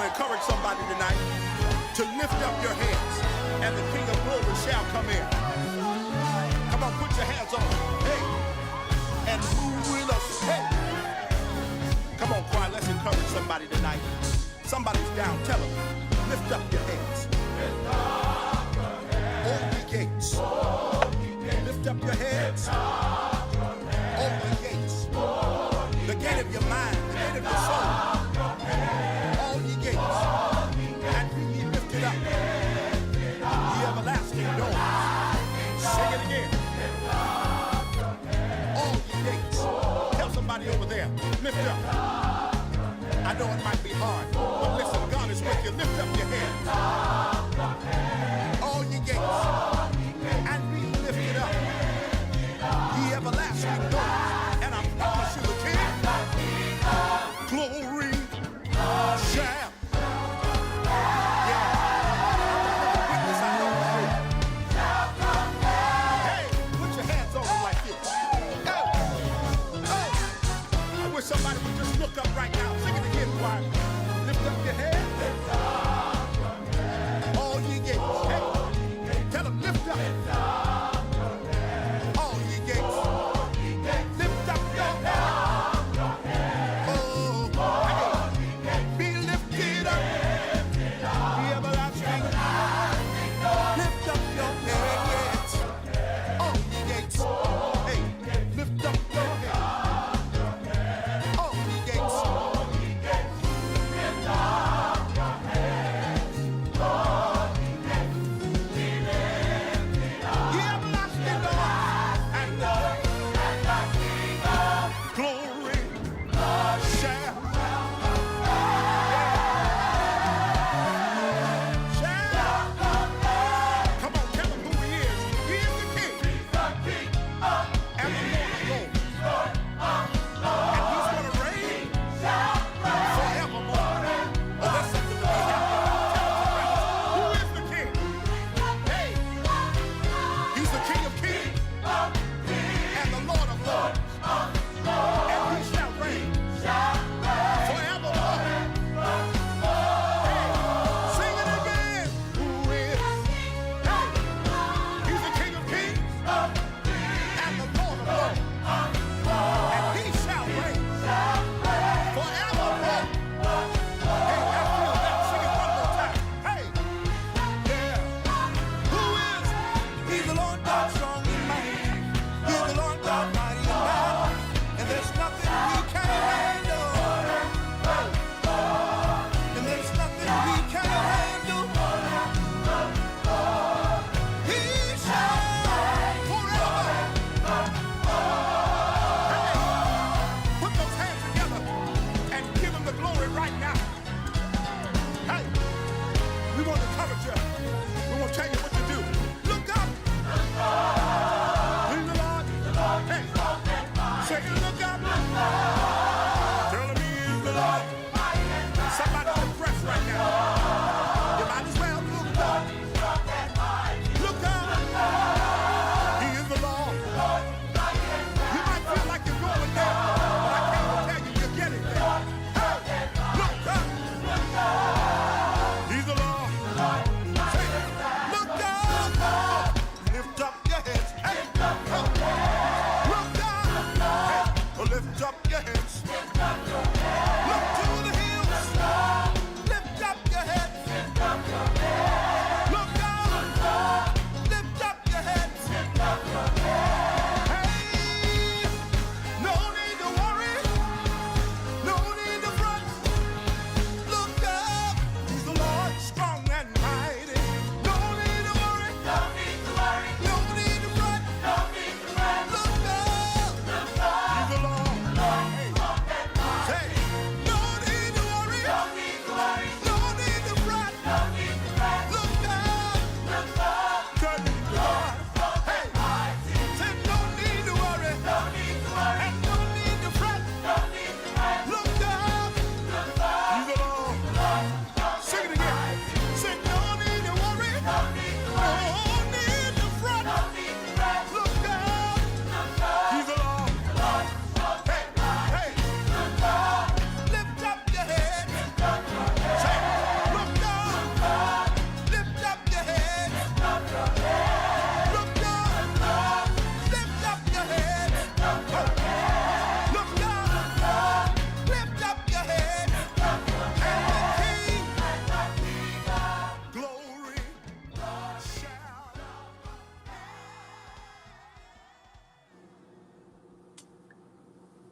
encourage somebody tonight to lift up your heads, and the King of Glory shall come in. Come on, put your hands on. Hey, and move with us. Hey, come on, choir. Let's encourage somebody tonight. Somebody's down. Tell them, lift up your heads. All ye gates. Lift up your heads. All the gates. The gate of your mind, the gate of your soul. All ye gates. And be ye lifted up. Ye everlasting doors. Sing it again. All ye gates. Tell somebody over there, lift up. I know it might be hard, but listen, God is with you. Lift up your heads. All ye gates. And be lifted up. Ye everlasting doors. And I promise you the King, glory shall. Somebody would just look up right now. Sing it again, choir. Lift up your head. All ye gates. Hey, tell them lift up. All ye gates. Lift up your head. Oh, hey. Be lifted up. Be everlasting. Lift up your heads. All ye gates. Hey, lift up your head.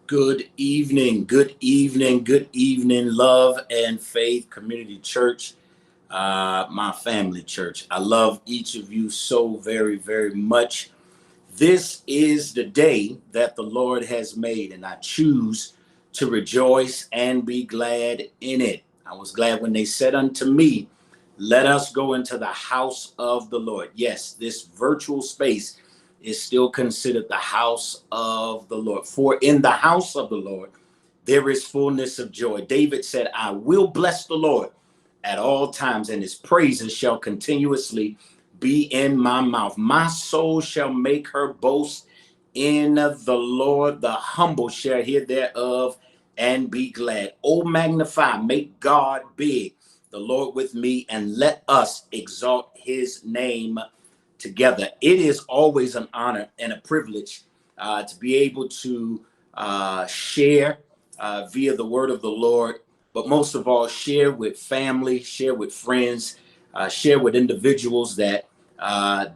Good evening, good evening, good evening, Love and Faith Community Church, my family church. I love each of you so very, very much. This is the day that the Lord has made, and I choose to rejoice and be glad in it. I was glad when they said unto me, let us go into the house of the Lord. Yes, this virtual space is still considered the house of the Lord. For in the house of the Lord, there is fullness of joy. David said, I will bless the Lord at all times, and his praises shall continuously be in my mouth. My soul shall make her boast in the Lord. The humble shall hear thereof and be glad. Oh, magnify, make God big, the Lord with me, and let us exalt his name together. It is always an honor and a privilege to be able to share via the word of the Lord, but most of all, share with family, share with friends, share with individuals that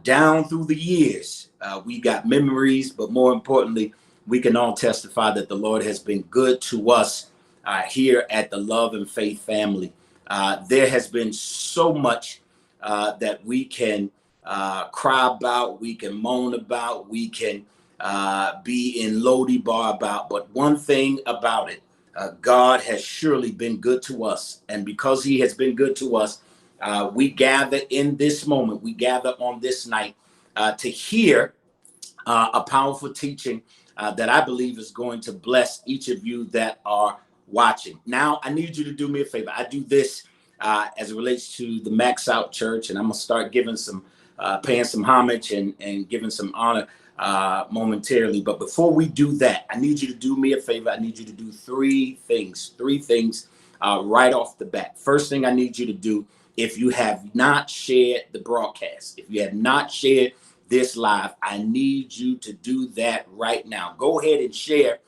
down through the years, we got memories, but more importantly, we can all testify that the Lord has been good to us here at the Love and Faith family. There has been so much that we can cry about, we can moan about, we can be in Lodi bar about. But one thing about it, God has surely been good to us. And because he has been good to us, we gather in this moment, we gather on this night to hear a powerful teaching that I believe is going to bless each of you that are watching. Now, I need you to do me a favor. I do this as it relates to the Max Out Church, and I'm going to start giving some, paying some homage and giving some honor momentarily. But before we do that, I need you to do me a favor. I need you to do three things right off the bat. First thing I need you to do, if you have not shared the broadcast, if you have not shared this live, I need you to do that right now. Go ahead and share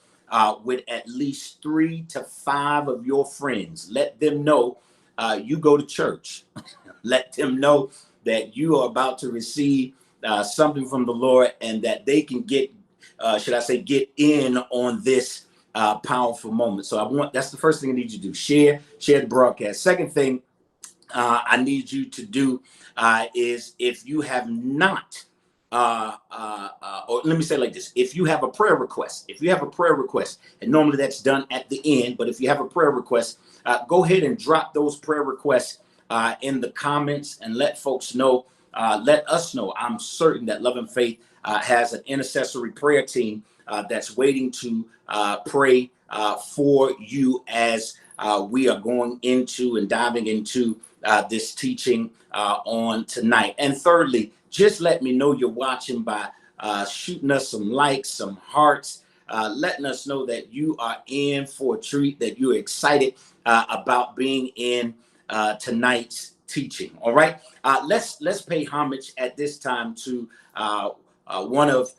with at least 3 to 5 of your friends. Let them know you go to church. Let them know that you are about to receive something from the Lord, and that they can get, get in on this powerful moment. So that's the first thing I need you to do. Share the broadcast. Second thing I need you to do is, if you have not, or let me say it like this: if you have a prayer request, and normally that's done at the end, but if you have a prayer request, go ahead and drop those prayer requests in the comments and let folks know. Let us know. I'm certain that Love and Faith has an intercessory prayer team that's waiting to pray for you as we are going into and diving into this teaching on tonight. And thirdly, just let me know you're watching by shooting us some likes, some hearts, letting us know that you are in for a treat, that you're excited about being in tonight's teaching. All right, let's pay homage at this time to one of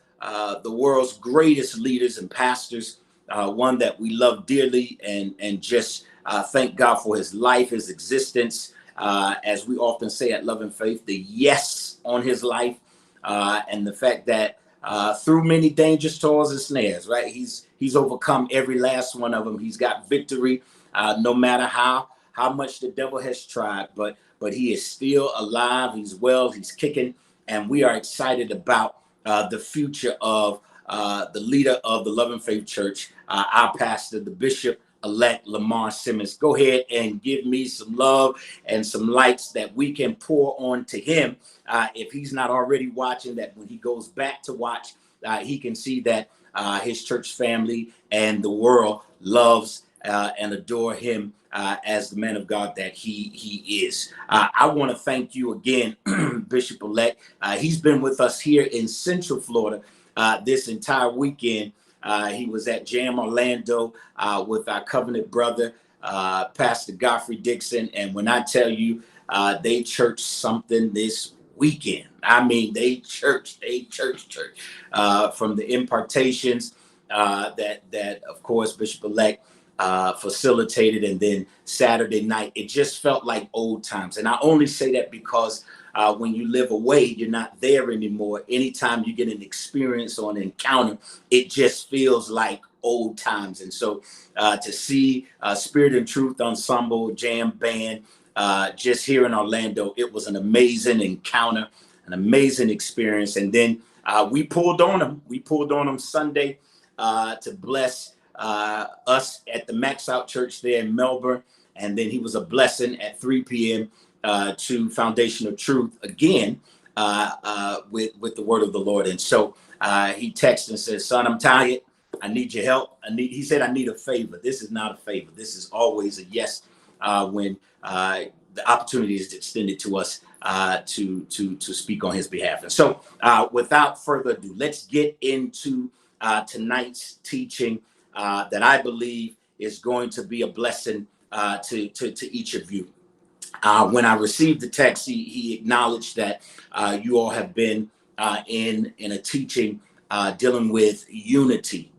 the world's greatest leaders and pastors, one that we love dearly, and just thank God for his life, his existence. As we often say at Love and Faith, the yes on his life, and the fact that through many dangers, toils, and snares, right? He's overcome every last one of them. He's got victory, no matter how much the devil has tried, but he is still alive. He's well, he's kicking, and we are excited about the future of the leader of the Love and Faith Church, our pastor, the Bishop-elect Lamar Simmons. Go ahead and give me some love and some likes that we can pour on to him. If he's not already watching, that when he goes back to watch, he can see that his church family and the world loves and adore him as the man of God that he is. I want to thank you again, Bishop-elect. He's been with us here in Central Florida this entire weekend. He was at Jam Orlando with our covenant brother, Pastor Godfrey Dixon. And when I tell you, they churched something this weekend. I mean, they church from the impartations that of course, Bishop-elect facilitated, and then Saturday night, it just felt like old times. And I only say that because when you live away, you're not there anymore. Anytime you get an experience or an encounter, it just feels like old times. And so to see Spirit and Truth Ensemble Jam Band just here in Orlando, it was an amazing encounter, an amazing experience. And then we pulled on them. We pulled on them Sunday to bless us at the Max Out Church there in Melbourne. And then he was a blessing at 3 p.m. To Foundation of Truth again with the word of the Lord. And so he texted and said, son, I'm tired. I need your help. He said, I need a favor. This is not a favor. This is always a yes when the opportunity is extended to us to speak on his behalf. And so without further ado, let's get into tonight's teaching that I believe is going to be a blessing to each of you. When I received the text, he acknowledged that you all have been in a teaching dealing with unity.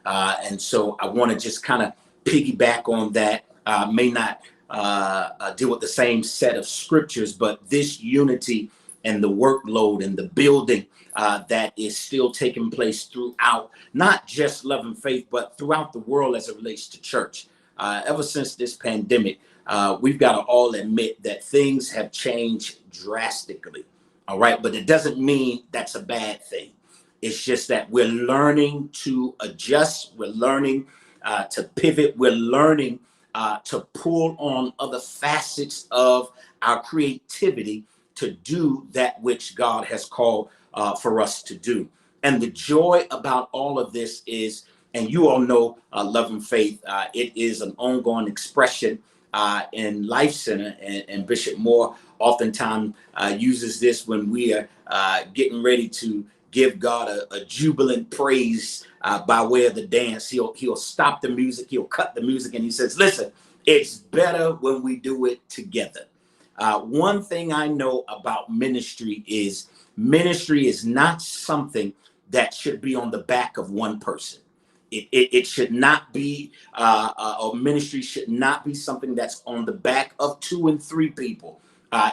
And so I want to just kind of piggyback on that. May not deal with the same set of scriptures, but this unity and the workload and the building that is still taking place throughout, not just Love and Faith, but throughout the world as it relates to church. Ever since this pandemic, we've got to all admit that things have changed drastically. All right. But it doesn't mean that's a bad thing. It's just that we're learning to adjust. We're learning to pivot. We're learning to pull on other facets of our creativity to do that which God has called for us to do. And the joy about all of this is, and you all know Love and Faith, it is an ongoing expression in Life Center, and Bishop Moore oftentimes uses this when we are getting ready to give God a jubilant praise by way of the dance. He'll stop the music, he'll cut the music, and he says, listen, it's better when we do it together. One thing I know about ministry is not something that should be on the back of one person. It should not be, or ministry should not be something that's on the back of 2 and 3 people.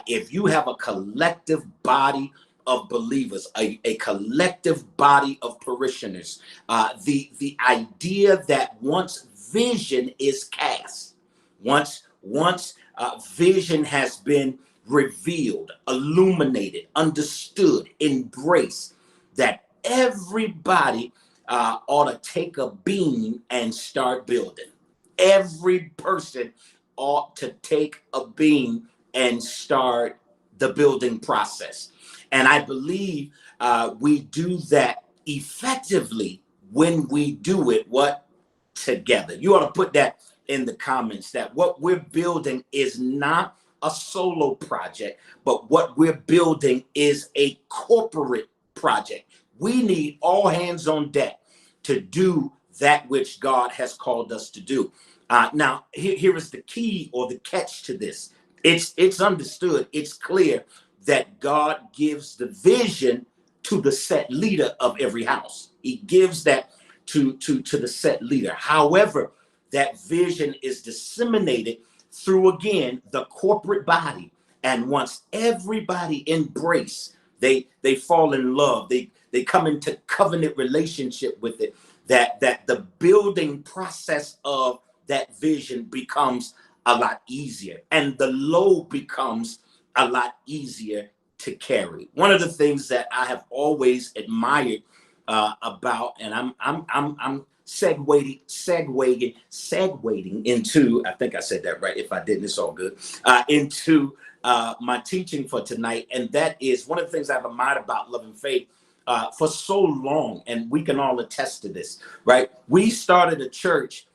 If you have a collective body of believers, a collective body of parishioners, the idea that once vision is cast, once vision has been revealed, illuminated, understood, embraced, that everybody ought to take a beam and start building. Every person ought to take a beam and start the building process. And I believe we do that effectively when we do it, together. You ought to put that in the comments, that what we're building is not a solo project, but what we're building is a corporate project. We need all hands on deck to do that which God has called us to do. Now, here is the key or the catch to this. It's understood. It's clear that God gives the vision to the set leader of every house. He gives that to the set leader. However, that vision is disseminated through, again, the corporate body. And once everybody embrace, they fall in love. They come into covenant relationship with it, that the building process of that vision becomes a lot easier, and the load becomes a lot easier to carry. One of the things that I have always admired about, and I'm segueing into, I think I said that right. If I didn't, it's all good. Into my teaching for tonight, and that is one of the things I've admired about Love and Faith for so long, and we can all attest to this, right? We started a church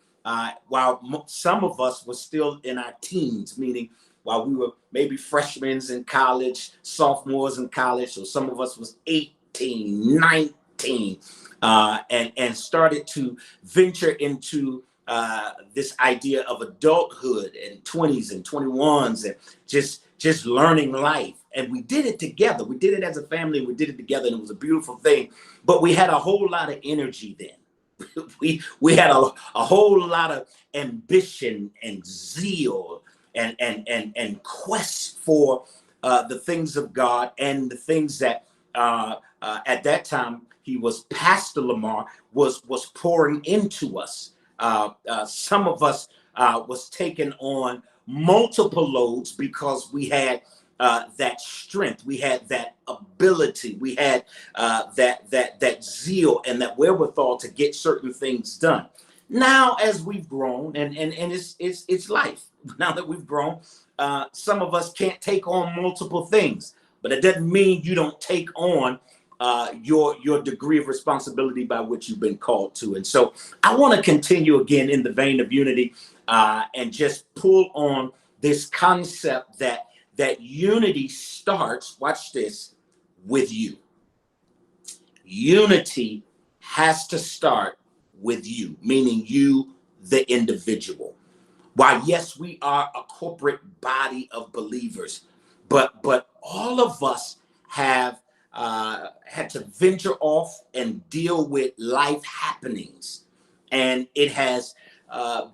while some of us were still in our teens, meaning while we were maybe freshmen in college, sophomores in college, so some of us was 18, 19, and started to venture into this idea of adulthood and 20s and 21s and just learning life. And we did it together. We did it as a family. We did it together, and it was a beautiful thing. But we had a whole lot of energy then. we had a whole lot of ambition and zeal and quest for the things of God and the things that at that time, he was Pastor Lamar, was pouring into us. Some of us was taking on multiple loads because we had that strength, we had that ability, we had that zeal and that wherewithal to get certain things done. Now, as we've grown, and it's life. Now that we've grown, some of us can't take on multiple things, but it doesn't mean you don't take on your degree of responsibility by which you've been called to. And so I want to continue again in the vein of unity, and just pull on this concept that unity starts, watch this, with you. Unity has to start with you, meaning you, the individual. While yes, we are a corporate body of believers, but all of us have had to venture off and deal with life happenings, and it has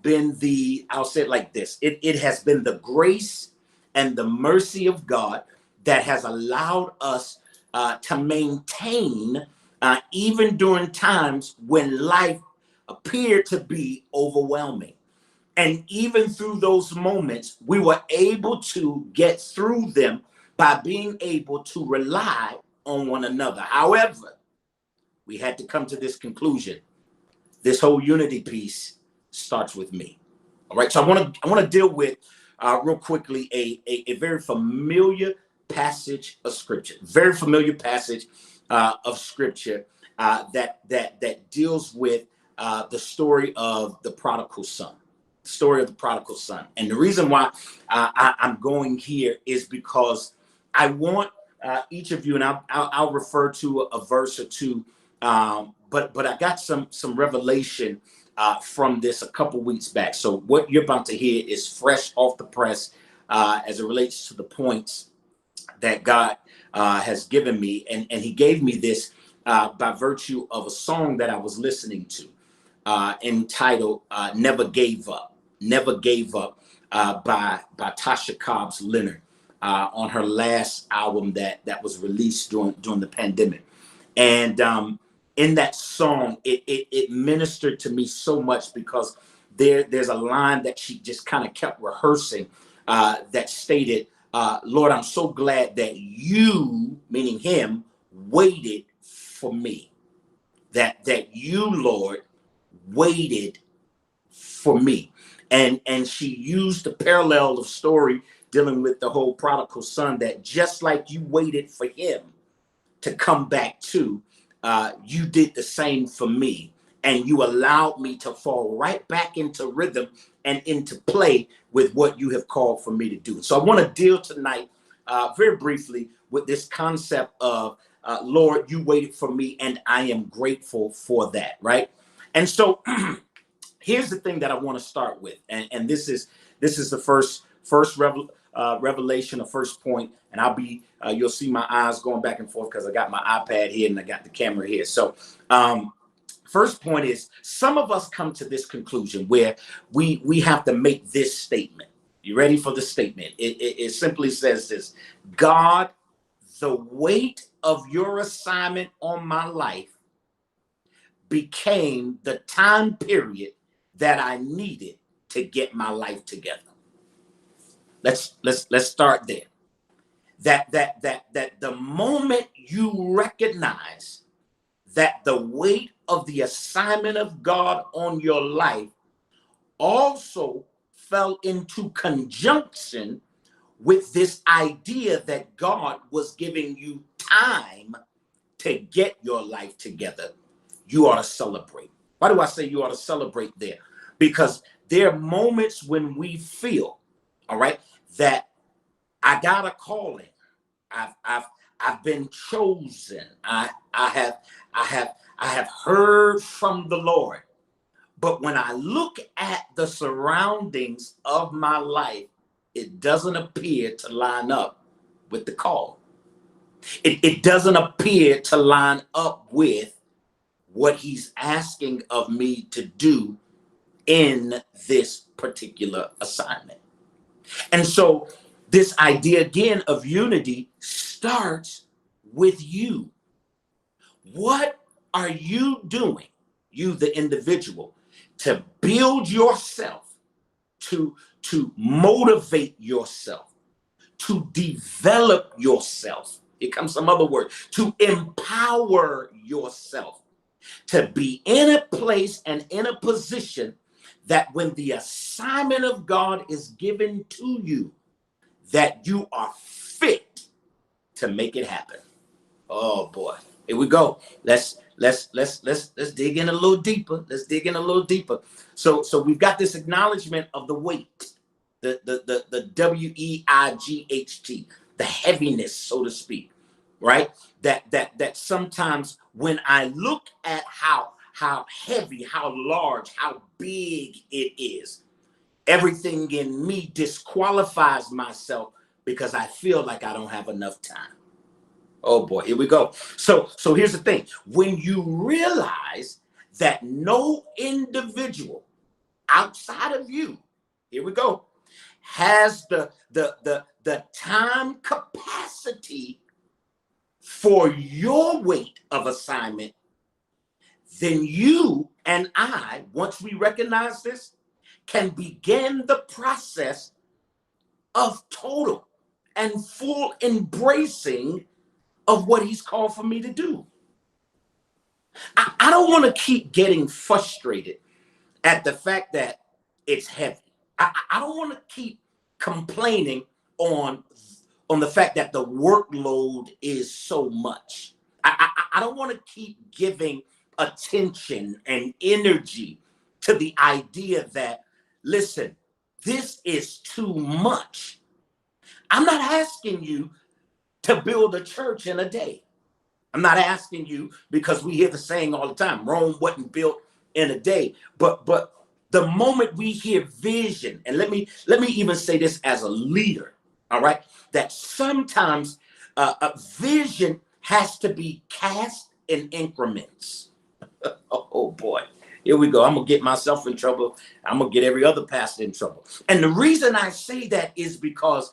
been I'll say it like this: it has been the grace and the mercy of God that has allowed us to maintain, even during times when life appeared to be overwhelming. And even through those moments, we were able to get through them by being able to rely on one another. However, we had to come to this conclusion. This whole unity piece starts with me. All right. So I want to deal with real quickly a very familiar passage of scripture, very familiar passage of scripture that deals with the story of the prodigal son. Story of the prodigal son. And the reason why I'm going here is because I want each of you, and I'll refer to a verse or two, but I got some revelation from this a couple weeks back. So what you're about to hear is fresh off the press as it relates to the points that God has given me, and he gave me this by virtue of a song that I was listening to, entitled "Never Gave Up." Never Gave Up by Tasha Cobbs Leonard on her last album that was released during the pandemic. And in that song, it ministered to me so much because there's a line that she just kind of kept rehearsing that stated, Lord, I'm so glad that you, meaning him, waited for me. That you, Lord, waited for me. And she used the parallel of story dealing with the whole prodigal son, that just like you waited for him to come back to, you did the same for me. And you allowed me to fall right back into rhythm and into play with what you have called for me to do. So I want to deal tonight very briefly with this concept of, Lord, you waited for me and I am grateful for that, right? And so here's the thing that I want to start with, and this is the first revelation, the first point, and I'll be you'll see my eyes going back and forth because I got my iPad here and I got the camera here. So first point is, some of us come to this conclusion where we have to make this statement. You ready for the statement? It simply says this: God, the weight of your assignment on my life became the time period that I needed to get my life together. Let's start there. That the moment you recognize that the weight of the assignment of God on your life also fell into conjunction with this idea that God was giving you time to get your life together, you ought to celebrate. Why do I say you ought to celebrate there? Because there are moments when we feel, all right, that I got a calling. I've been chosen. I have heard from the Lord. But when I look at the surroundings of my life, it doesn't appear to line up with the call. It doesn't appear to line up with what he's asking of me to do in this particular assignment. And so this idea again of unity starts with you. What are you doing, you the individual, to build yourself, to motivate yourself, to develop yourself? Here comes some other word, to empower yourself, to be in a place and in a position that when the assignment of God is given to you, that you are fit to make it happen. Oh boy, here we go. Let's dig in a little deeper. Let's dig in a little deeper. So we've got this acknowledgement of the weight, the WEIGHT, the heaviness, so to speak, right? That sometimes when I look at how heavy, how large, how big it is, everything in me disqualifies myself because I feel like I don't have enough time. Oh boy, here we go. So here's the thing. When you realize that no individual outside of you, here we go, has the time capacity for your weight of assignment, then you and I, once we recognize this, can begin the process of total and full embracing of what he's called for me to do. I don't want to keep getting frustrated at the fact that it's heavy. I don't want to keep complaining on the fact that the workload is so much. I don't want to keep giving attention and energy to the idea that, listen, this is too much. I'm not asking you to build a church in a day. I'm not asking you, because we hear the saying all the time, Rome wasn't built in a day. But the moment we hear vision, and let me even say this as a leader, all right, that sometimes a vision has to be cast in increments. Oh boy, here we go. I'm gonna get myself in trouble. I'm gonna get every other pastor in trouble. And the reason I say that is because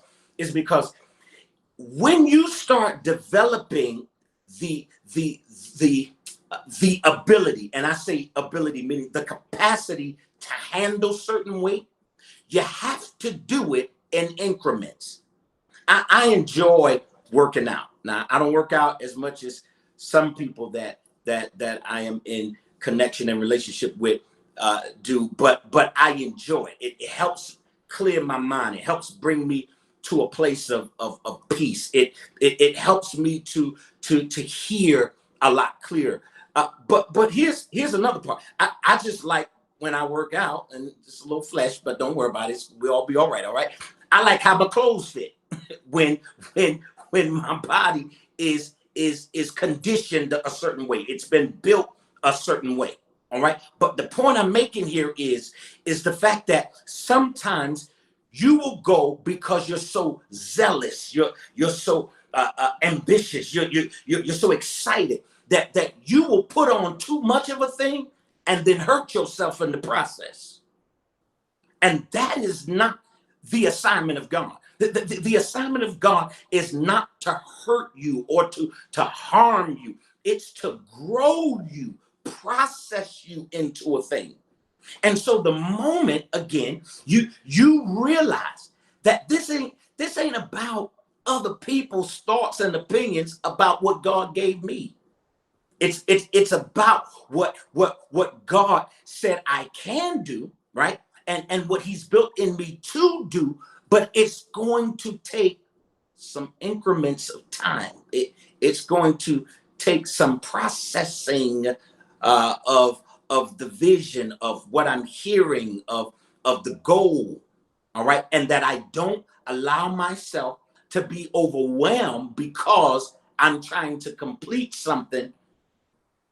when you start developing the ability, and I say ability meaning the capacity to handle certain weight, you have to do it in increments. I enjoy working out. Now, I don't work out as much as some people that I am in connection and relationship with do, but I enjoy it. It helps clear my mind. It helps bring me to a place of peace. It helps me to hear a lot clearer. But here's another part. I just like when I work out, and it's a little flesh, but don't worry about it. We'll all be all right. All right. I like how my clothes fit when my body is conditioned a certain way. It's been built a certain way. All right. But the point I'm making here is the fact that sometimes you will go because you're so zealous, you're so ambitious, you're so excited that you will put on too much of a thing and then hurt yourself in the process. And that is not the assignment of God. The assignment of God is not to hurt you or to harm you. It's to grow you, process you into a thing. And so the moment, again, you realize that this ain't about other people's thoughts and opinions about what God gave me. It's about what God said I can do, right? And what he's built in me to do, but it's going to take some increments of time. It's going to take some processing of the vision, of what I'm hearing, of the goal, all right? And that I don't allow myself to be overwhelmed because I'm trying to complete something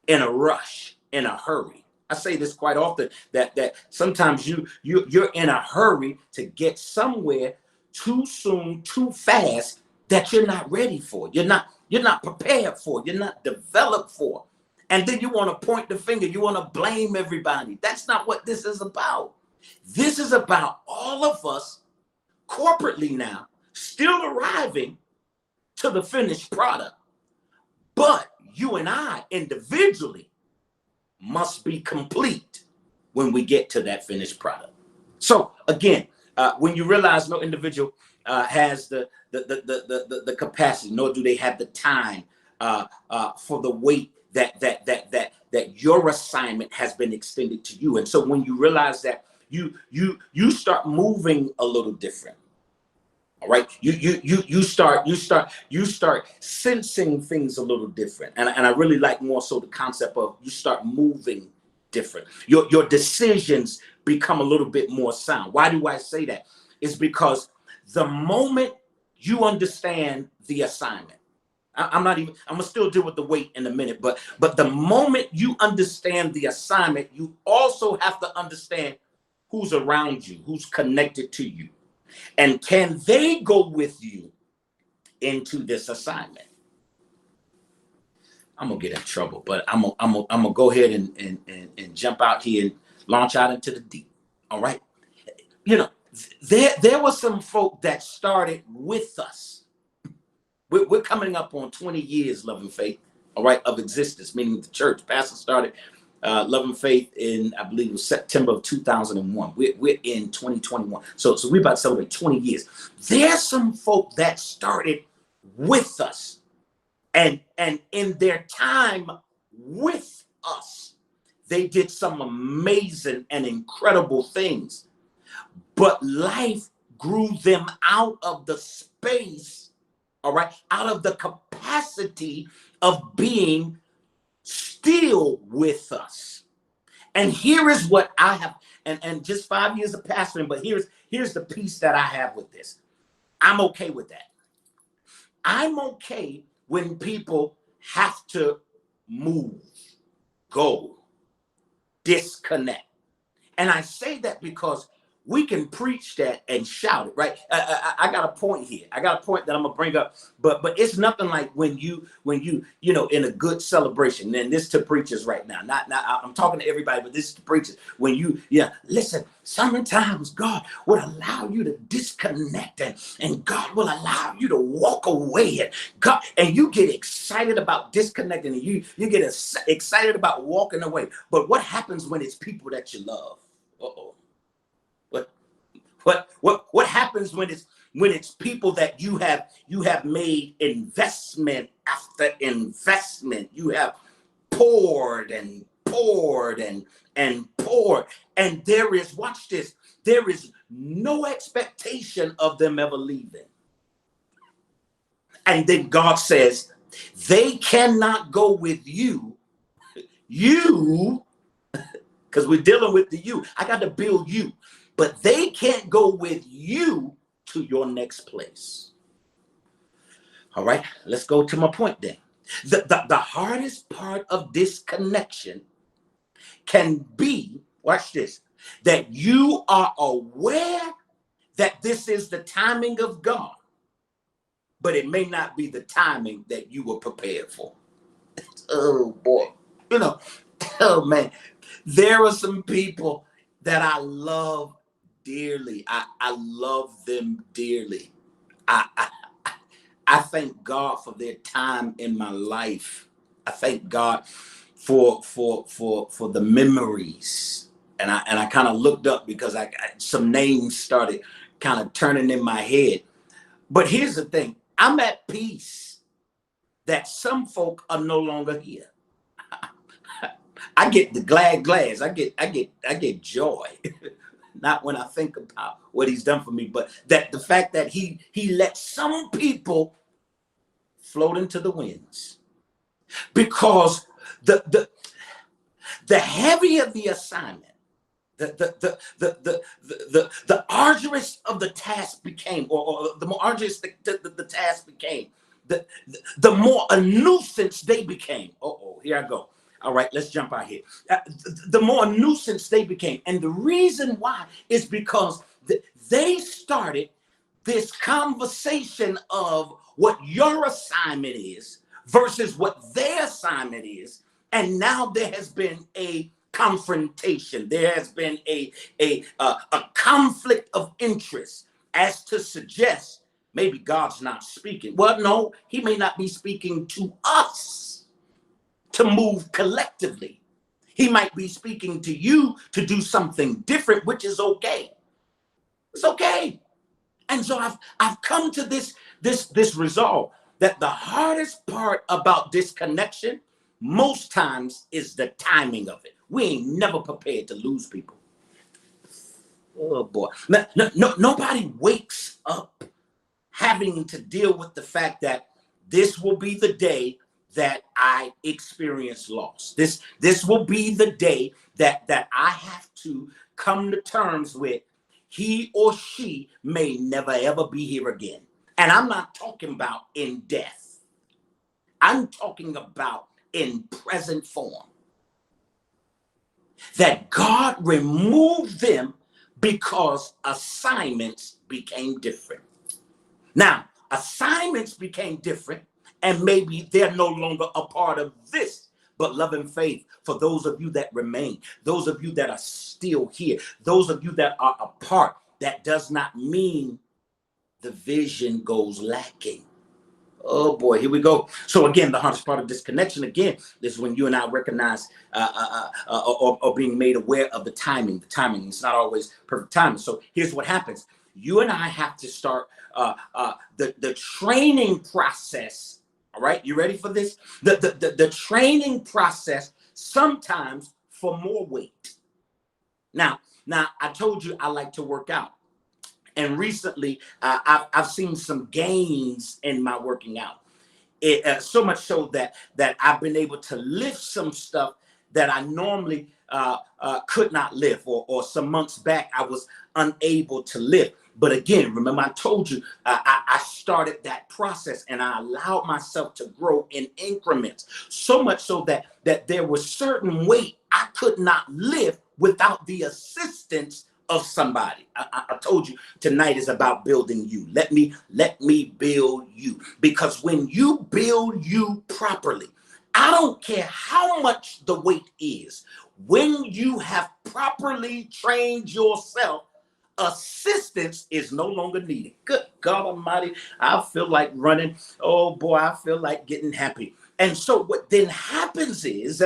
in a rush, in a hurry. I say this quite often, that sometimes you're in a hurry to get somewhere too soon, too fast, that you're not ready for. You're not prepared for. You're not developed for. And then you want to point the finger. You want to blame everybody. That's not what this is about. This is about all of us corporately now, still arriving to the finished product, But you and I individually must be complete when we get to that finished product. So again, when you realize no individual has the capacity, nor do they have the time for the weight that your assignment has been extended to you. And so when you realize that, you start moving a little different. All right, you start sensing things a little different, and I really like more so the concept of you start moving different. Your decisions become a little bit more sound. Why do I say that? It's because the moment you understand the assignment, I'm gonna still deal with the weight in a minute, but the moment you understand the assignment, you also have to understand who's around you, who's connected to you. And can they go with you into this assignment? I'm gonna get in trouble, but I'm gonna go ahead and jump out here and launch out into the deep. All right. You know, there were some folk that started with us. We're coming up on 20 years, Love and Faith, all right, of existence, meaning the church. Pastor started Love and Faith in, I believe it was September of 2001. We're in 2021. So we're about to celebrate 20 years. There's some folk that started with us, and in their time with us, they did some amazing and incredible things. But life grew them out of the space, all right, out of the capacity of being still with us. And here is what I have, and just 5 years of pastoring, but here's the piece that I have with this. I'm okay with that. I'm okay when people have to move, go, disconnect. And I say that because we can preach that and shout it, right? I got a point here. I got a point that I'm gonna bring up, but it's nothing like when you know, in a good celebration. And this to preachers right now, not I'm talking to everybody, but this is to preachers. When listen, sometimes God will allow you to disconnect, and God will allow you to walk away, and you get excited about disconnecting, and you get excited about walking away. But what happens when it's people that you love? Uh-oh. What happens when it's people that you have made investment after investment? You have poured and poured and poured, and there is, watch this, there is no expectation of them ever leaving. And then God says, they cannot go with you, because we're dealing with the you. I got to build you. But they can't go with you to your next place. All right, let's go to my point then. The hardest part of disconnection can be, watch this, that you are aware that this is the timing of God, but it may not be the timing that you were prepared for. Oh boy, oh man, there are some people that I love dearly. I love them dearly. I thank God for their time in my life. I thank God for the memories. And I kind of looked up because some names started kind of turning in my head. But here's the thing. I'm at peace that some folk are no longer here. I get the glad glads. I get joy. Not when I think about what he's done for me, but that the fact that he let some people float into the winds, because the heavier the assignment, the arduous of the task became, or the more arduous the task became, the more a nuisance they became. Here I go. All right, let's jump out here. The more a nuisance they became. And the reason why is because they started this conversation of what your assignment is versus what their assignment is. And now there has been a confrontation. There has been a conflict of interest, as to suggest maybe God's not speaking. Well, no, he may not be speaking to us to move collectively. He might be speaking to you to do something different, which is okay. It's okay. And so I've come to this resolve that the hardest part about disconnection most times is the timing of it. We ain't never prepared to lose people. Oh boy. Nobody wakes up having to deal with the fact that this will be the day that I experience loss. This will be the day that I have to come to terms with he or she may never ever be here again. And I'm not talking about in death. I'm talking about in present form. That God removed them because assignments became different. Now, assignments became different, and maybe they're no longer a part of this. But love and faith, for those of you that remain, those of you that are still here, those of you that are apart, that does not mean the vision goes lacking. Oh boy, here we go. So again, the hardest part of disconnection, again, is when you and I recognize or being made aware of the timing. The timing, it's not always perfect timing. So here's what happens. You and I have to start the training process. All right, you ready for this? The training process sometimes for more weight. Now, I told you I like to work out. And recently, I've seen some gains in my working out. So much so that I've been able to lift some stuff that I normally could not lift, or some months back I was unable to lift. But again, remember I told you I started that process and I allowed myself to grow in increments. So much so that there was certain weight I could not lift without the assistance of somebody. I told you tonight is about building you. Let me build you, because when you build you properly, I don't care how much the weight is. When you have properly trained yourself, assistance is no longer needed. Good God Almighty, I feel like running. Oh boy, I feel like getting happy. And so what then happens is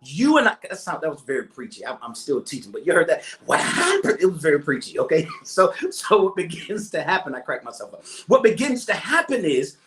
you and I, that was very preachy. I'm still teaching, but you heard that. What happened? It was very preachy. Okay. So what begins to happen, I crack myself up. What begins to happen is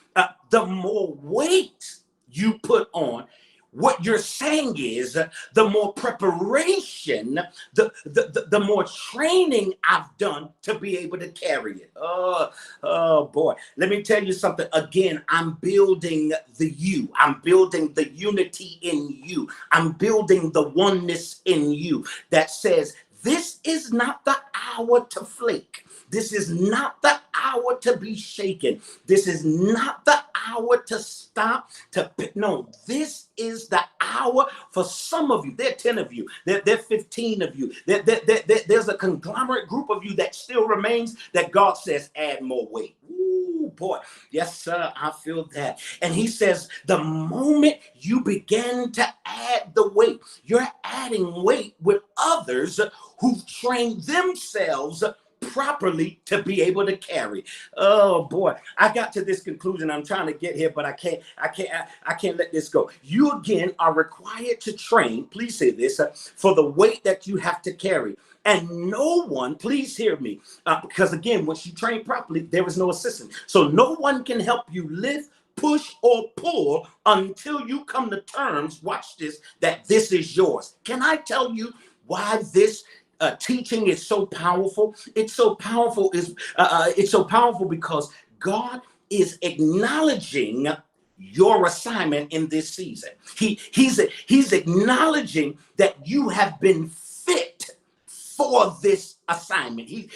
the more weight you put on, what you're saying is the more preparation, the more training I've done to be able to carry it. Oh boy. Let me tell you something. Again, I'm building the you. I'm building the unity in you. I'm building the oneness in you that says this is not the hour to flake. This is not the hour to be shaken. This is not the hour to stop. No, this is the hour for some of you. There are 10 of you. There are 15 of you. There's a conglomerate group of you that still remains that God says add more weight. Ooh, boy. Yes, sir, I feel that. And he says the moment you begin to add the weight, you're adding weight with others who've trained themselves properly to be able to carry. Oh boy, I got to this conclusion. I'm trying to get here, but I can't let this go. You again are required to train, please say this, for the weight that you have to carry. And no one, please hear me, because again, once you train properly, there is no assistance. So no one can help you lift, push, or pull until you come to terms, watch this, that this is yours. Can I tell you why this teaching is so powerful? It's so powerful because God is acknowledging your assignment in this season. He's acknowledging that you have been fit for this assignment. He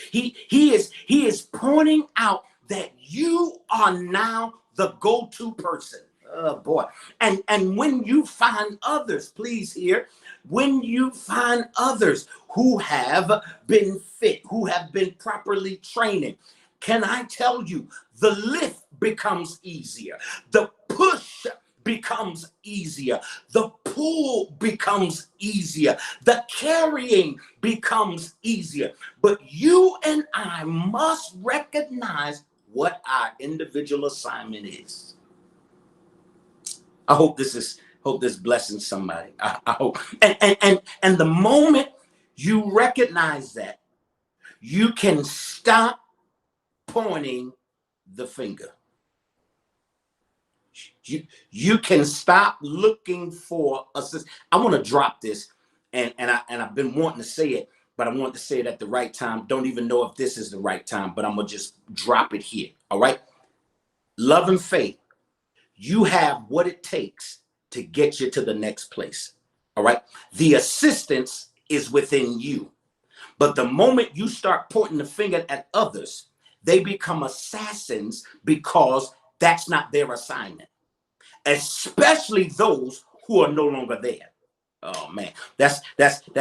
is pointing out that you are now the go-to person. Oh boy. And when you find others, please hear, when you find others who have been fit, who have been properly training, can I tell you, the lift becomes easier. The push becomes easier. The pull becomes easier. The carrying becomes easier. But you and I must recognize what our individual assignment is. I hope this blessing somebody. I hope. And the moment you recognize that, you can stop pointing the finger. You can stop looking for assist. I want to drop this, and I've been wanting to say it, but I want to say it at the right time. Don't even know if this is the right time, but I'm gonna just drop it here. All right. Love and faith. You have what it takes to get you to the next place. All right. The assistance is within you. But the moment you start pointing the finger at others, they become assassins because that's not their assignment, especially those who are no longer there. Oh man, that's the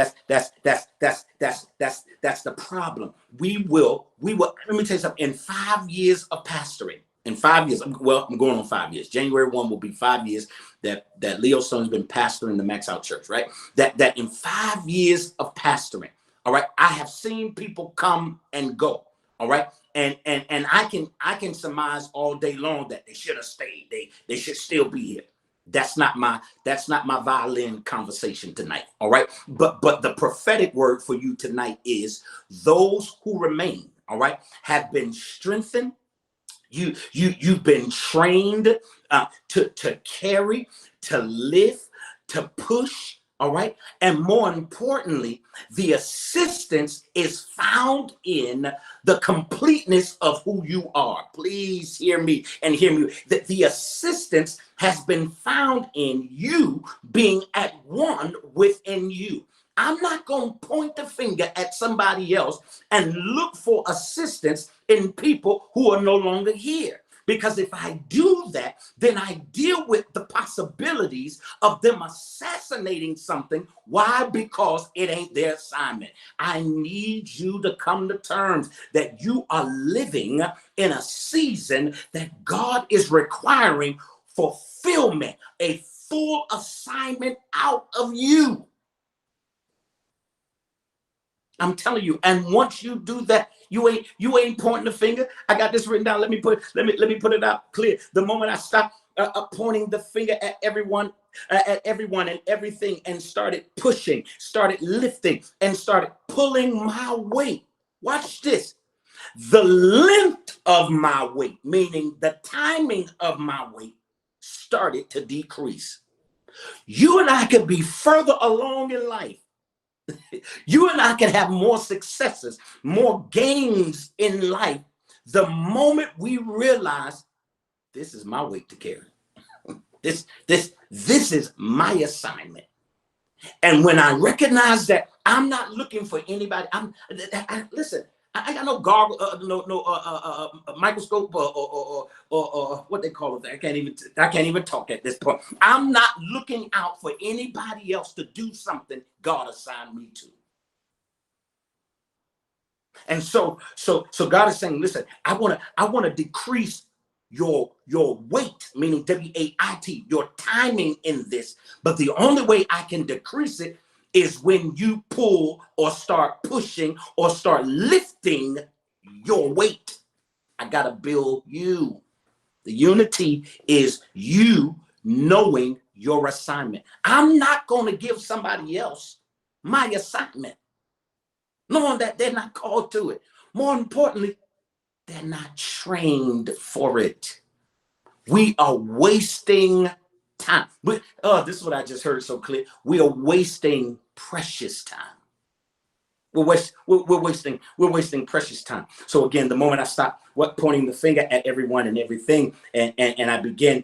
problem. We will. Let me tell you something. In 5 years of pastoring, in 5 years, well, I'm going on 5 years. January 1 will be 5 years that Leo Stone's been pastoring the Max Out Church, right? That in 5 years of pastoring, all right, I have seen people come and go, all right, and I can surmise all day long that they should have stayed. They should still be here. That's not my violin conversation tonight, all right? But the prophetic word for you tonight is those who remain, all right, have been strengthened. You've been trained to carry, to lift, to push, all right? And more importantly, the assistance is found in the completeness of who you are. Please hear me and hear me. That the assistance has been found in you being at one within you. I'm not going to point the finger at somebody else and look for assistance in people who are no longer here. Because if I do that, then I deal with the possibilities of them assassinating something. Why? Because it ain't their assignment. I need you to come to terms that you are living in a season that God is requiring fulfillment, a full assignment out of you. I'm telling you, and once you do that, you ain't pointing the finger. I got this written down. Let me put it out clear. The moment I stopped pointing the finger at everyone and everything, and started pushing, started lifting, and started pulling my weight. Watch this. The length of my weight, meaning the timing of my weight, started to decrease. You and I could be further along in life. You and I can have more successes, more gains in life the moment we realize this is my weight to carry. This is my assignment. And when I recognize that I'm not looking for anybody, listen. I got no gargle, microscope, or what they call it. I can't even talk at this point. I'm not looking out for anybody else to do something God assigned me to. And so God is saying, listen, I want to decrease your weight, meaning WAIT, your timing in this. But the only way I can decrease it is when you pull or start pushing or start lifting your weight. I got to build you. The unity is you knowing your assignment. I'm not going to give somebody else my assignment, knowing that they're not called to it. More importantly, they're not trained for it. We are wasting time. This is what I just heard so clear. We are wasting precious time. We're wasting precious time. So again, the moment I stop pointing the finger at everyone and everything, and I begin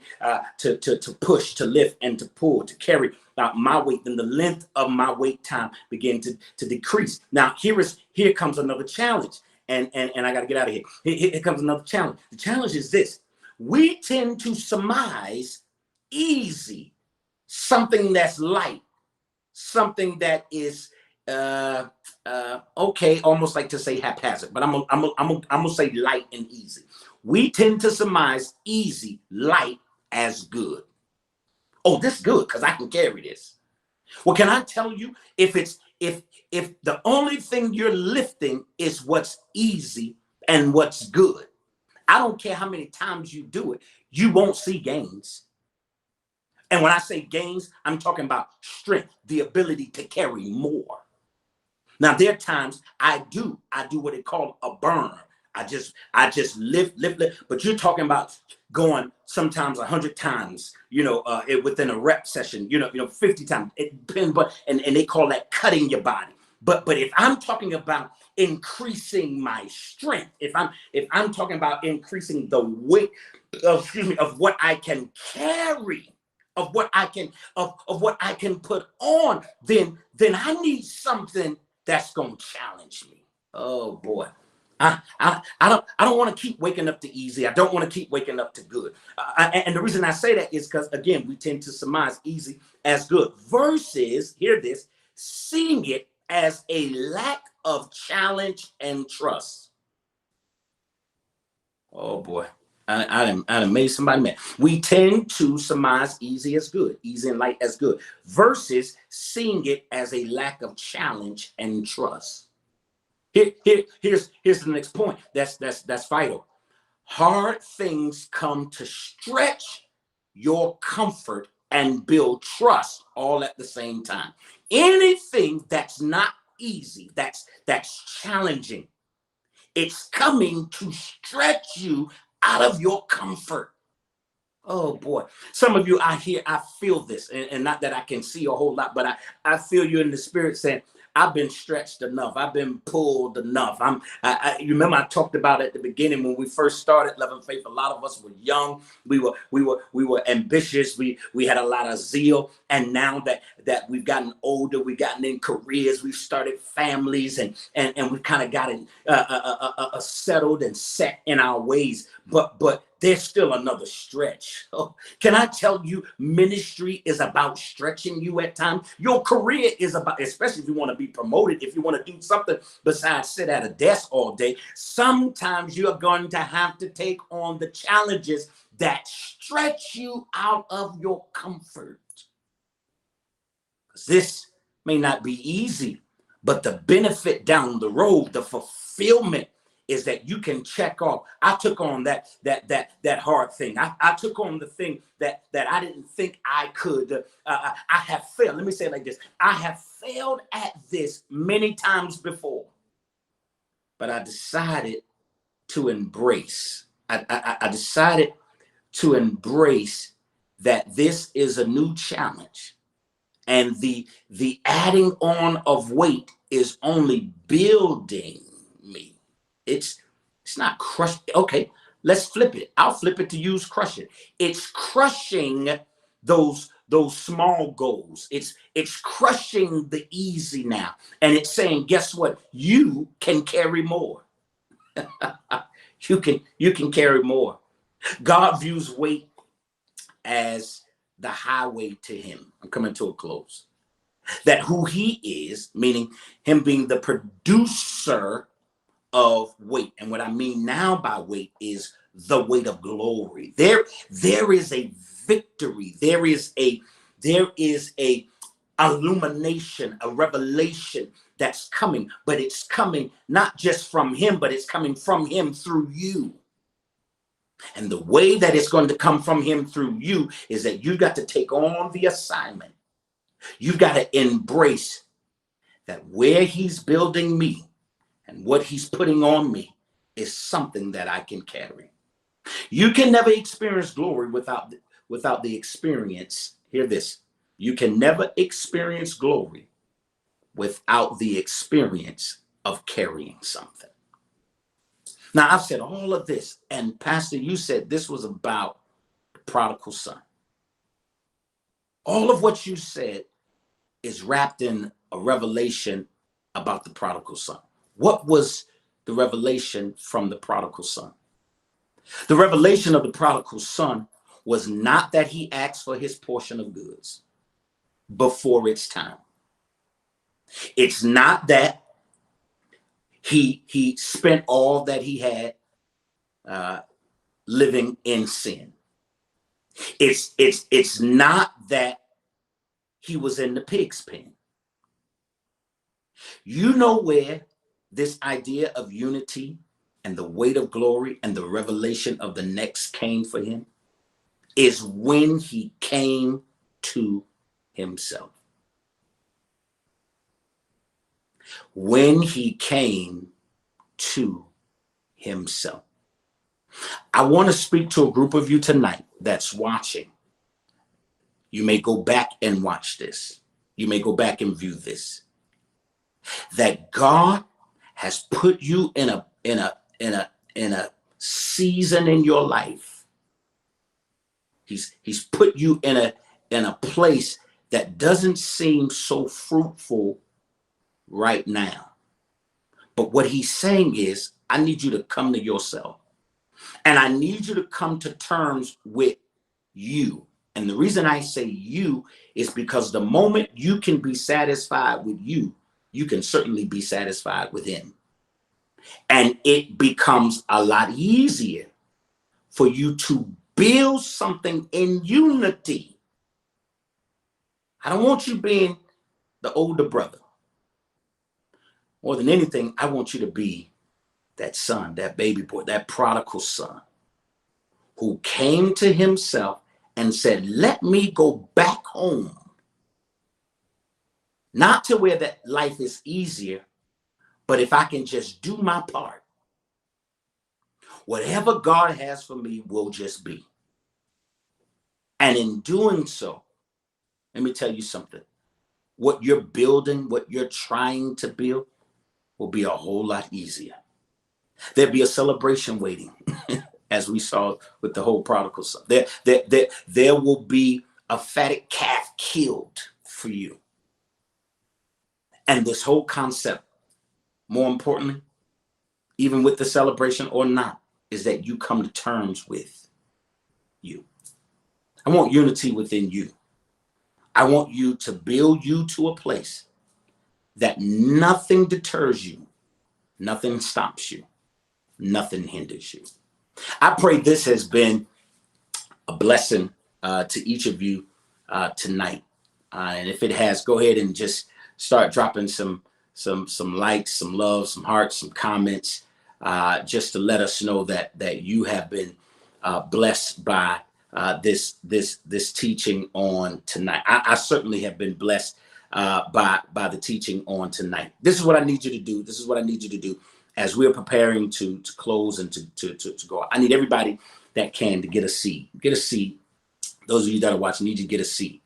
to push, to lift, and to pull, to carry my weight, then the length of my wait time begin to decrease. Now here comes another challenge, and I got to get out of here. Here comes another challenge. The challenge is this: we tend to surmise easy, something that's light, something that is okay, almost like to say haphazard, but I'm gonna say light and easy. We tend to surmise easy, light as good. Oh, this is good because I can carry this. Well, can I tell you, if the only thing you're lifting is what's easy and what's good, I don't care how many times you do it, you won't see gains. And when I say gains, I'm talking about strength, the ability to carry more. Now there are times I do what they call a burn. I just lift. But you're talking about going sometimes 100 times, within a rep session, 50 times. It depends, and they call that cutting your body. But if I'm talking about increasing my strength, if I'm talking about increasing the weight of what I can carry, of what I can of what I can put on, then I need something that's gonna challenge me. Oh boy. I don't want to keep waking up to easy. I don't want to keep waking up to good. And the reason I say that is because, again, we tend to surmise easy as good versus, hear this, seeing it as a lack of challenge and trust. Oh boy. I done made somebody mad. We tend to surmise easy as good, easy and light as good, versus seeing it as a lack of challenge and trust. Here's the next point. That's vital. Hard things come to stretch your comfort and build trust all at the same time. Anything that's not easy, that's challenging, it's coming to stretch you out of your comfort. Oh boy. Some of you I feel this, and not that I can see a whole lot, but I feel you in the spirit saying, I've been stretched enough. I've been pulled enough. You remember I talked about at the beginning when we first started Love and Faith. A lot of us were young. We were ambitious. We had a lot of zeal. And now that we've gotten older, we've gotten in careers, we've started families, and we've kind of gotten settled and set in our ways. But there's still another stretch. Oh, can I tell you, ministry is about stretching you at times. Your career is about, especially if you want to be promoted, if you want to do something besides sit at a desk all day, sometimes you're going to have to take on the challenges that stretch you out of your comfort. Because this may not be easy, but the benefit down the road, the fulfillment, is that you can check off. I took on that hard thing. I took on the thing that I didn't think I could. I have failed. Let me say it like this. I have failed at this many times before, but I decided to embrace. I decided to embrace that this is a new challenge, and the adding on of weight is only building me. It's not crushed. Okay, let's flip it. I'll flip it to use crush it. It's crushing those small goals. It's crushing the easy now. And it's saying, guess what? You can carry more. You can carry more. God views weight as the highway to him. I'm coming to a close. That who he is, meaning him being the producer of weight. And what I mean now by weight is the weight of glory. There is a victory. There is a illumination, a revelation that's coming, but it's coming not just from him, but it's coming from him through you. And the way that it's going to come from him through you is that you got to take on the assignment. You've got to embrace that where he's building me and what he's putting on me is something that I can carry. You can never experience glory without the experience. Hear this. You can never experience glory without the experience of carrying something. Now, I've said all of this, and Pastor, you said this was about the prodigal son. All of what you said is wrapped in a revelation about the prodigal son. What was the revelation from the prodigal son? The revelation of the prodigal son was not that he asked for his portion of goods before its time. It's not that he spent all that he had living in sin. It's not that he was in the pig's pen. You know where this idea of unity and the weight of glory and the revelation of the next came for him is when he came to himself. When he came to himself. I want to speak to a group of you tonight that's watching. You may go back and watch this. You may go back and view this. That God has put you in a season in your life. He's put you in a place that doesn't seem so fruitful right now. But what he's saying is, I need you to come to yourself. And I need you to come to terms with you. And the reason I say you is because the moment you can be satisfied with you, you can certainly be satisfied with him. And it becomes a lot easier for you to build something in unity. I don't want you being the older brother. More than anything, I want you to be that son, that baby boy, that prodigal son who came to himself and said, let me go back home. Not to where that life is easier, but if I can just do my part, whatever God has for me will just be. And in doing so, let me tell you something. What you're building, what you're trying to build will be a whole lot easier. There'll be a celebration waiting, as we saw with the whole prodigal son. There will be a fatted calf killed for you. And this whole concept, more importantly, even with the celebration or not, is that you come to terms with you. I want unity within you. I want you to build you to a place that nothing deters you, nothing stops you, nothing hinders you. I pray this has been a blessing to each of you tonight. And if it has, go ahead and just start dropping some likes, some love, some hearts, some comments, just to let us know that you have been blessed by this teaching on tonight. I certainly have been blessed by the teaching on tonight. This is what I need you to do. This is what I need you to do as we're preparing to close and to go. I need everybody that can to get a seed. Get a seed. Those of you that are watching, need you to get a seed.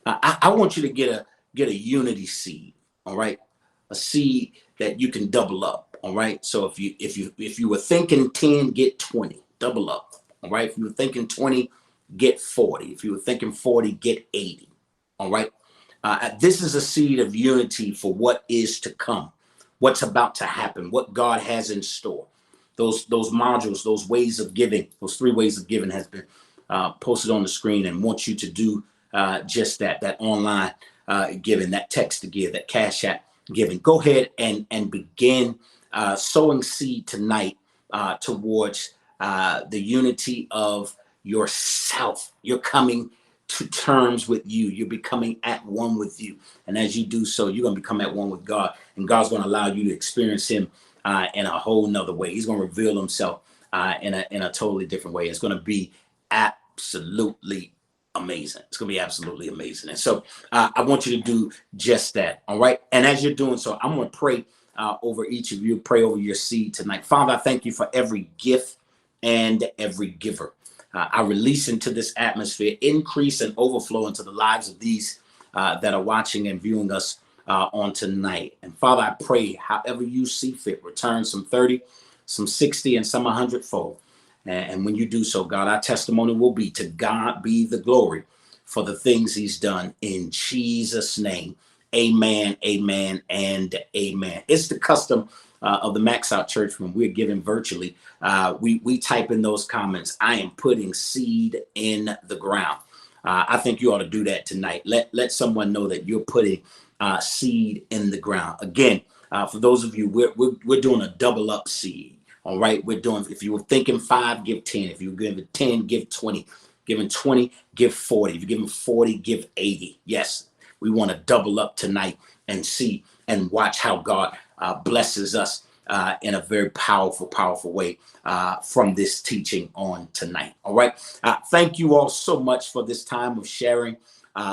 I want you to get a unity seed. All right, a seed that you can double up. All right. So if you were thinking 10, get 20. Double up. All right. If you were thinking 20, get 40. If you were thinking 40, get 80. All right. This is a seed of unity for what is to come, what's about to happen, what God has in store. Those modules, those ways of giving, those 3 ways of giving has been posted on the screen, and want you to do just that online giving, that text to give, that Cash App giving. Go ahead and begin sowing seed tonight towards the unity of yourself. You're coming to terms with you. You're becoming at one with you. And as you do so, you're going to become at one with God. And God's going to allow you to experience him in a whole nother way. He's going to reveal himself in a totally different way. It's going to be absolutely amazing. It's going to be absolutely amazing. And so I want you to do just that. All right. And as you're doing so, I'm going to pray over each of you, pray over your seed tonight. Father, I thank you for every gift and every giver. I release into this atmosphere increase and overflow into the lives of these that are watching and viewing us on tonight. And Father, I pray however you see fit, return some 30, some 60, and some 100-fold. And when you do so, God, our testimony will be to God be the glory for the things he's done in Jesus' name. Amen, amen, and amen. It's the custom of the Max Out Church when we're giving virtually. We type in those comments, I am putting seed in the ground. I think you ought to do that tonight. Let someone know that you're putting seed in the ground. Again, for those of you, we're doing a double up seed. All right, we're doing, if you were thinking 5, give 10. If you were giving 10, give 20. Giving 20, give 40. If you're giving 40, give 80. Yes, we want to double up tonight and see and watch how God blesses us in a very powerful way from this teaching on tonight. All right. Thank you all so much for this time of sharing.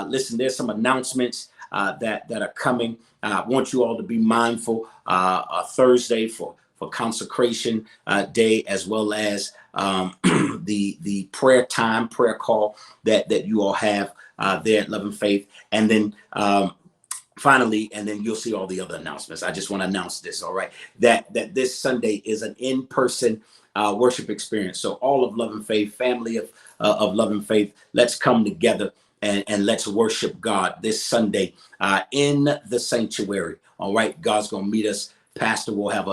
Listen, there's some announcements that are coming. I want you all to be mindful. Thursday for consecration day, as well as the prayer call that you all have there at Love and Faith, and then finally, and then you'll see all the other announcements. I just want to announce this, all right, that this Sunday is an in-person worship experience. So all of Love and Faith, family of Love and Faith, let's come together and let's worship God this Sunday in the sanctuary. All right, God's gonna meet us. Pastor will have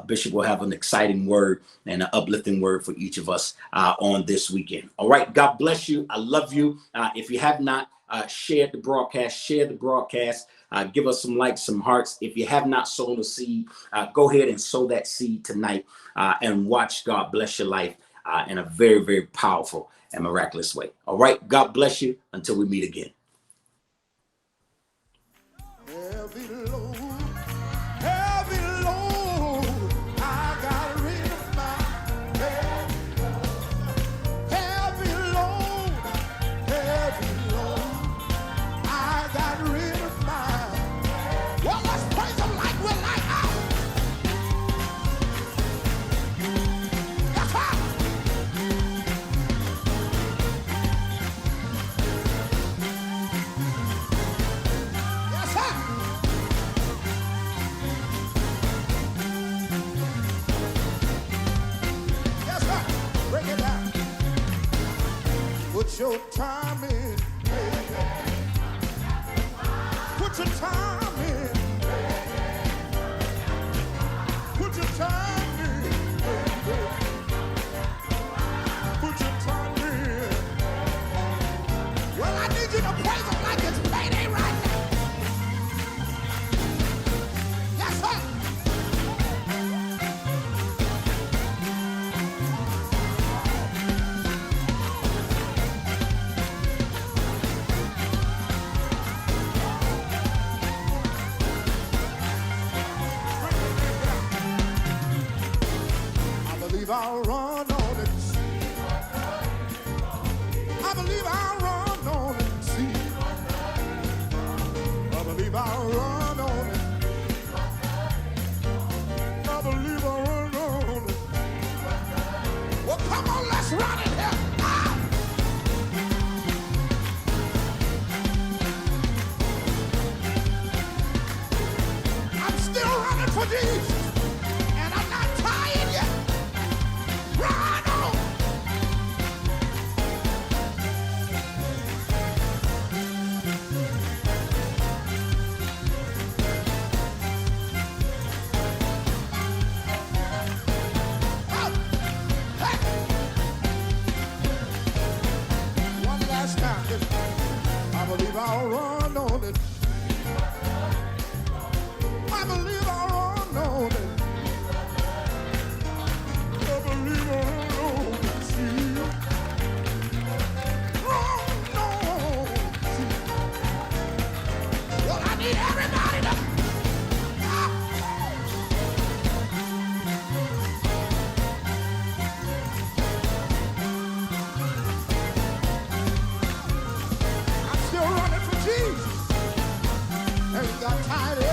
Bishop will have an exciting word and an uplifting word for each of us on this weekend. All right, God bless you. I love you. If you have not shared the broadcast, share the broadcast. Give us some likes, some hearts. If you have not sown a seed, go ahead and sow that seed tonight and watch God bless your life in a very powerful and miraculous way. All right, God bless you until we meet again. Heavy load, I got rid of my heavy load, I got rid of mine. Well, let's praise Him like we're like out. That's right. Yes, sir. Yes, sir. Break it down. Put your time in, baby. Put your time in. Put your time in, baby. Put your time in. Well, I need you to praise Him like it's payday right now. Yes, sir. I believe I'll run on it. I believe I'll run on it. See, I believe I'll run on it. I believe I'll run on it. Well, come on, let's run it here. Ah! I'm still running for Jesus, and I'm not tired yet. Run on. Out. Hey. One last time. I believe I'll run on it. I believe I'll run on it. I believe I'll run on it. See, run on it. See. Well, I need everybody to. Ah. I'm still running for Jesus. Ain't got tired.